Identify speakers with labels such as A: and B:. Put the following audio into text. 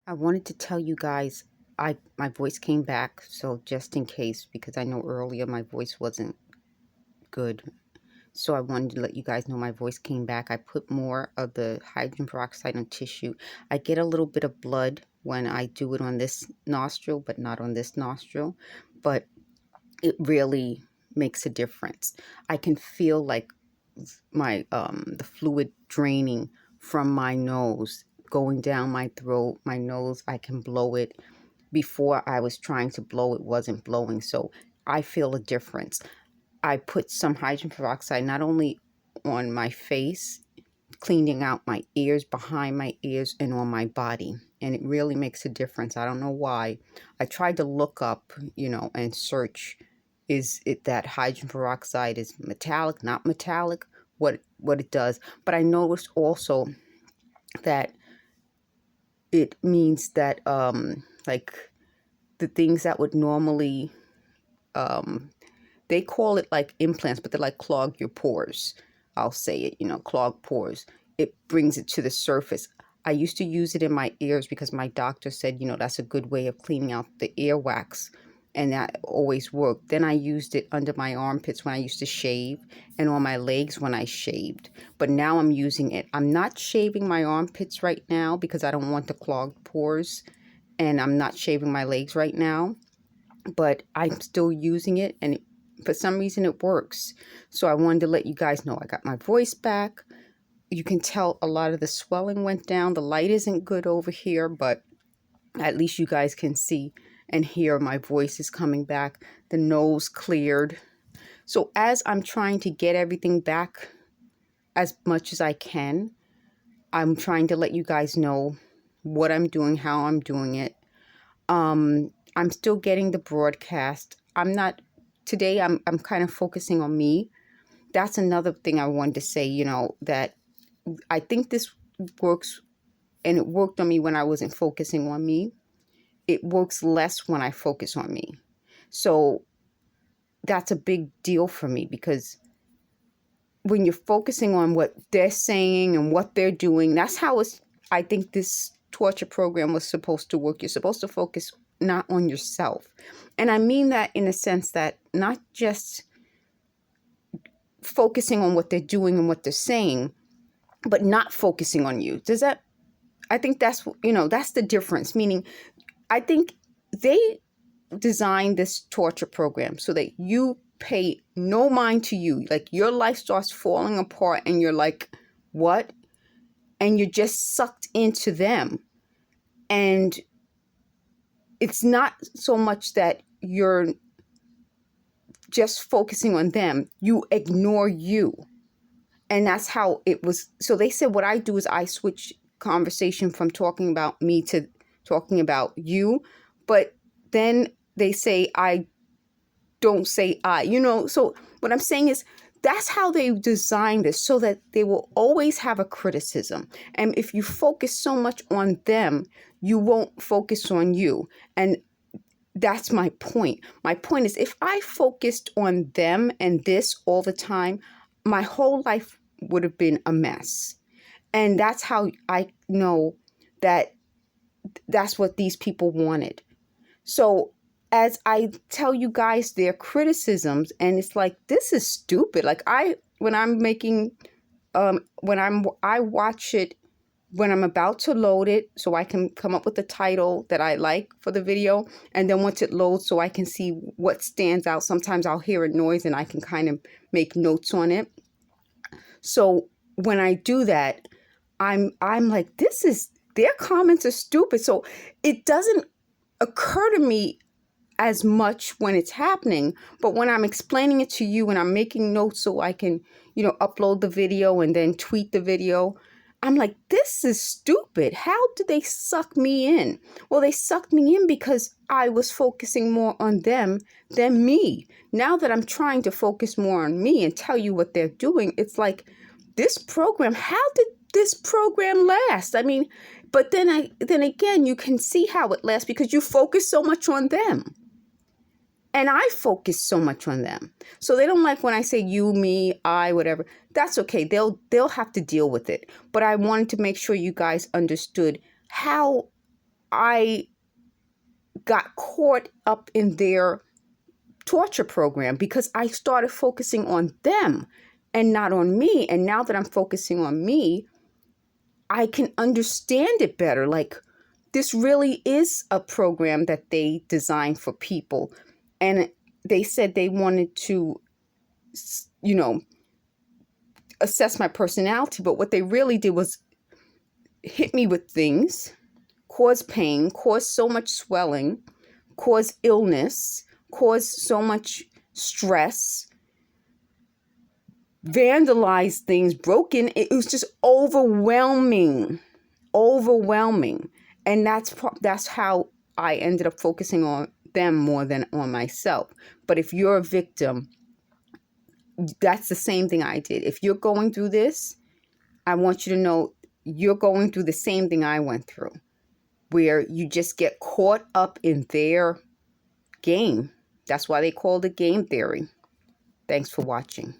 A: I wanted to tell you guys my voice came back, so just in case, because I know earlier my voice wasn't good. So I wanted to let you guys know my voice came back. I put more of the hydrogen peroxide on tissue. I get a little bit of blood when I do it on this nostril, but not on this nostril. But it really makes a difference. I can feel like my the fluid draining from my nose, going down my throat, my nose. I can blow it. Before I was trying to blow, it wasn't blowing. So I feel a difference. I put some hydrogen peroxide not only on my face, cleaning out my ears, behind my ears, and on my body. And it really makes a difference. I don't know why. I tried to look up, and search, is it that hydrogen peroxide is metallic, not metallic, what it does. But I noticed also that it means that like the things that would normally they call it like implants, but they're like clog your pores. I'll say it, clog pores. It brings it to the surface. I used to use it in my ears because my doctor said, that's a good way of cleaning out the earwax. And that always worked. Then I used it under my armpits when I used to shave and on my legs when I shaved. But now I'm using it. I'm not shaving my armpits right now because I don't want the clogged pores. And I'm not shaving my legs right now. But I'm still using it, and for some reason it works. So I wanted to let you guys know I got my voice back. You can tell a lot of the swelling went down. The light isn't good over here, but at least you guys can see and hear my voice is coming back. The nose cleared. So as I'm trying to get everything back as much as I can, I'm trying to let you guys know what I'm doing, how I'm doing it. I'm still getting the broadcast. Today I'm kind of focusing on me. That's another thing I wanted to say, that I think this works, and it worked on me when I wasn't focusing on me. It works less when I focus on me. So that's a big deal for me, because when you're focusing on what they're saying and what they're doing, that's how I think this torture program was supposed to work. You're supposed to focus not on yourself. And I mean that in a sense that not just focusing on what they're doing and what they're saying, but not focusing on you. I think that's the difference. Meaning, I think they designed this torture program so that you pay no mind to you. Like, your life starts falling apart and you're like, what? And you're just sucked into them. And it's not so much that you're just focusing on them. You ignore you. And that's how it was. So they said what I do is I switch conversation from talking about me to talking about you. But then they say I don't say I. So what I'm saying is that's how they designed this, so that they will always have a criticism. And if you focus so much on them, you won't focus on you. And that's my point. My point is, if I focused on them and this all the time, my whole life would have been a mess. And that's how I know that that's what these people wanted. So as I tell you guys their criticisms, and it's like, this is stupid. Like, when I'm making, I watch it when I'm about to load it, so I can come up with the title that I like for the video. And then once it loads, so I can see what stands out. Sometimes I'll hear a noise and I can kind of make notes on it. So when I do that, I'm like, their comments are stupid. So it doesn't occur to me as much when it's happening, but when I'm explaining it to you and I'm making notes so I can, upload the video and then tweet the video, I'm like, this is stupid. How did they suck me in? Well, they sucked me in because I was focusing more on them than me. Now that I'm trying to focus more on me and tell you what they're doing, it's like, this program, how did this program last? I mean, but then again, you can see how it lasts because you focus so much on them. And I focus so much on them. So they don't like when I say you, me, I, whatever. That's okay. They'll have to deal with it. But I wanted to make sure you guys understood how I got caught up in their torture program because I started focusing on them and not on me. And now that I'm focusing on me, I can understand it better. Like, this really is a program that they designed for people. And they said they wanted to, you know, assess my personality. But what they really did was hit me with things, cause pain, cause so much swelling, cause illness, cause so much stress, vandalized things, broken. It was just overwhelming. And that's how I ended up focusing on them more than on myself. But if you're a victim, that's the same thing I did. If you're going through this, I want you to know you're going through the same thing I went through, where you just get caught up in their game. That's why they call it game theory. Thanks for watching.